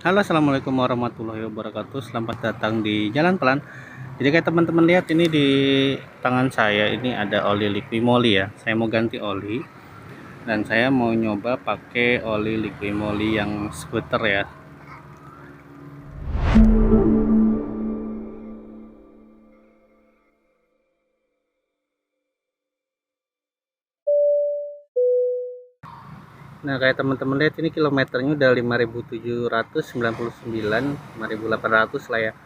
Halo, assalamualaikum warahmatullahi wabarakatuh. Selamat datang di Jalan Pelan. Jadi kayak teman-teman lihat ini di tangan saya ini ada oli Liquimoli ya. Saya mau ganti oli dan saya mau nyoba pakai oli Liquimoli yang skuter ya. Nah kayak teman-teman lihat ini kilometernya udah 5.799, 5.800 lah ya.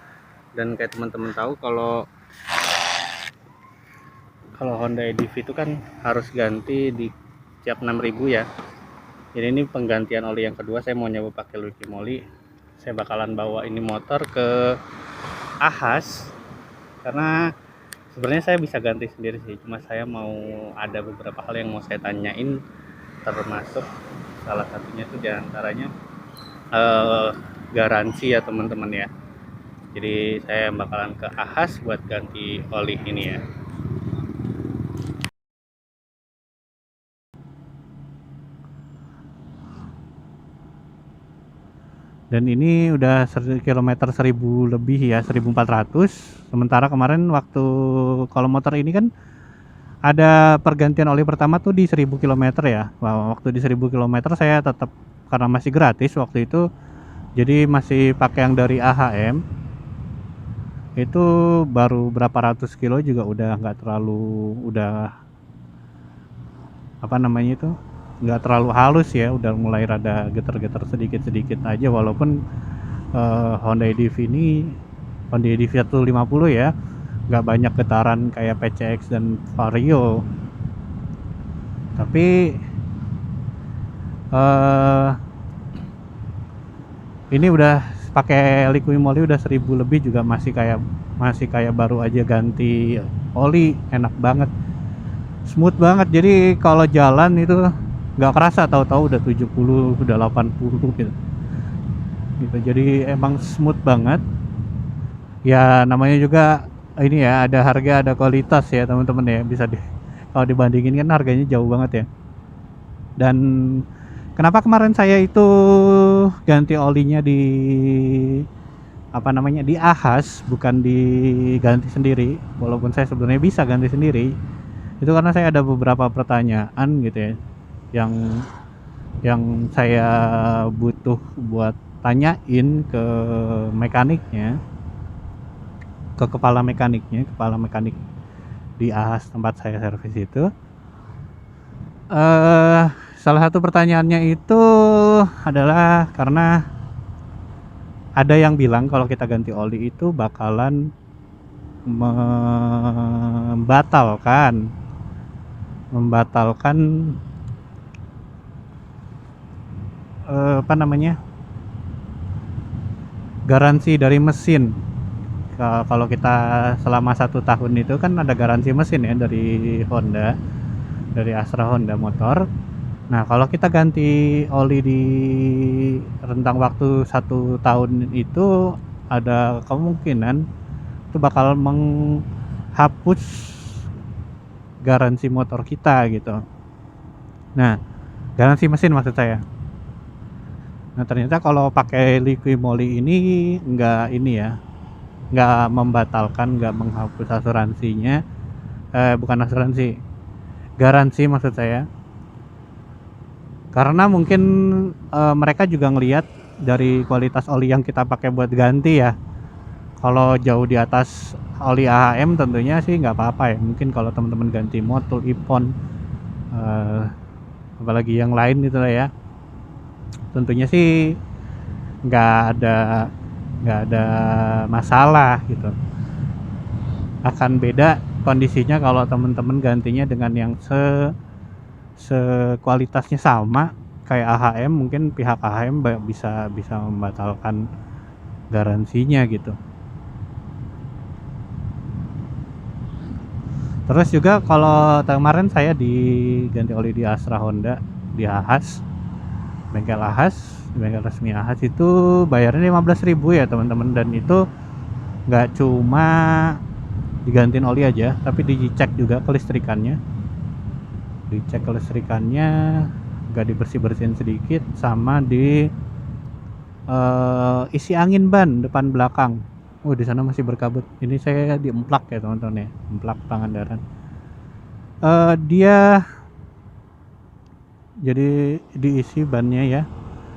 Dan kayak teman-teman tahu kalau Honda EDV itu kan harus ganti di tiap 6.000 ya. Jadi ini penggantian oli yang kedua, saya mau nyoba pakai Liquimoli. Saya bakalan bawa ini motor ke Ahas karena sebenarnya saya bisa ganti sendiri sih, cuma saya mau ada beberapa hal yang mau saya tanyain, termasuk salah satunya itu diantaranya eh, garansi ya teman-teman ya. Jadi saya bakalan ke Ahas buat ganti oli ini ya. Dan ini udah kilometer 1000 lebih ya, 1400. Sementara kemarin waktu kalau motor ini kan ada pergantian oli pertama tuh di 1000 kilometer ya. Wah, waktu di 1000 kilometer saya tetap karena masih gratis waktu itu, jadi masih pakai yang dari AHM. Itu baru berapa ratus kilo juga udah nggak terlalu, udah apa namanya itu, nggak terlalu halus ya, udah mulai rada getar-getar sedikit-sedikit aja, walaupun Honda EDV ini Honda EDV 150 ya, nggak banyak getaran kayak PCX dan Vario, tapi eh ini udah pakai Liquimoli udah 1000 lebih juga masih kayak baru aja ganti oli, enak banget, smooth banget. Jadi kalau jalan itu nggak kerasa, tahu-tahu udah 70 udah 80 gitu. Jadi emang smooth banget. Ya namanya juga ini ya, ada harga ada kualitas ya teman-teman ya, bisa kalau dibandingin kan harganya jauh banget ya. Dan kenapa kemarin saya itu ganti olinya di apa namanya, di Ahas, bukan diganti sendiri, walaupun saya sebenarnya bisa ganti sendiri, itu karena saya ada beberapa pertanyaan gitu ya, yang saya butuh buat tanyain ke mekaniknya, ke kepala mekanik di Ahas tempat saya servis itu. Salah satu pertanyaannya itu adalah karena ada yang bilang kalau kita ganti oli itu bakalan membatalkan apa namanya, garansi dari mesin. Kalau kita selama 1 tahun itu kan ada garansi mesin ya dari Honda, dari Astra Honda Motor. Nah kalau kita ganti oli di rentang waktu 1 tahun itu, ada kemungkinan itu bakal menghapus garansi motor kita gitu. Nah garansi mesin maksud saya. Nah ternyata kalau pakai Liquimoli ini enggak ini ya, nggak membatalkan, nggak menghapus asuransinya, bukan asuransi, garansi maksud saya, karena mungkin mereka juga ngelihat dari kualitas oli yang kita pakai buat ganti ya. Kalau jauh di atas oli AHM tentunya sih nggak apa-apa ya, mungkin kalau teman-teman ganti motul Ipon, apalagi yang lain itu lah ya, tentunya sih nggak ada nggak ada masalah gitu. Akan beda kondisinya kalau teman-teman gantinya dengan yang sekualitasnya sama kayak AHM, mungkin pihak AHM bisa membatalkan garansinya gitu. Terus juga kalau kemarin saya diganti oli di Astra Honda di Ahas, bengkel Ahas, bengkel resmi Ahas, itu bayarnya 15.000 ya teman-teman, dan itu nggak cuma digantiin oli aja, tapi dicek juga kelistrikannya, nggak dibersih-bersihin sedikit, sama isi angin ban depan belakang. Oh, di sana masih berkabut. Ini saya diemplak ya teman-teman ya, emplak Pangandaran. Dia jadi diisi bannya ya.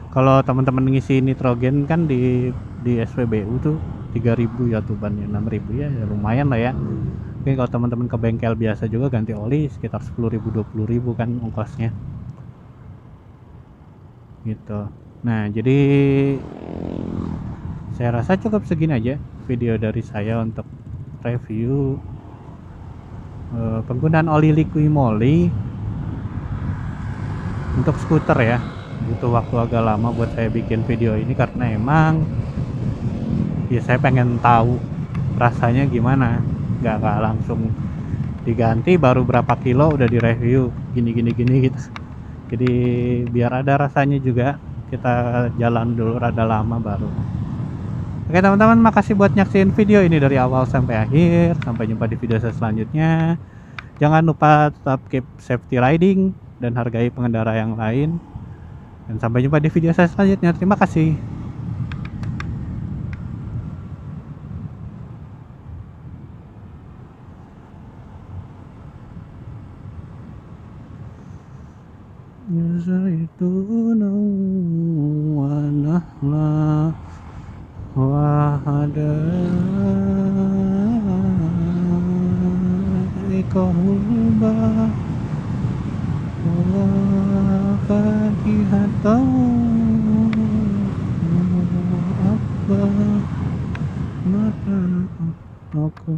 Kalau teman-teman ngisi nitrogen kan di SPBU tuh 3.000 ya tuh bannya, 6.000 ya, lumayan lah ya. Mungkin kalau teman-teman ke bengkel biasa juga ganti oli sekitar 10.000 20.000 kan ongkosnya. Gitu. Nah, jadi saya rasa cukup segini aja video dari saya untuk review penggunaan oli Liqui-Moly untuk skuter ya. Butuh waktu agak lama buat saya bikin video ini karena emang ya saya pengen tahu rasanya gimana, nggak langsung diganti baru berapa kilo udah direview gini gitu. Jadi biar ada rasanya juga, kita jalan dulu rada lama baru. Oke teman-teman, makasih buat nyaksiin video ini dari awal sampai akhir. Sampai jumpa di video saya selanjutnya. Jangan lupa tetap keep safety riding dan hargai pengendara yang lain. Dan sampai jumpa di video saya selanjutnya. Terima kasih. Zaitun wa nahla wa hadaika hulba wa fakihatan wa abba mata aku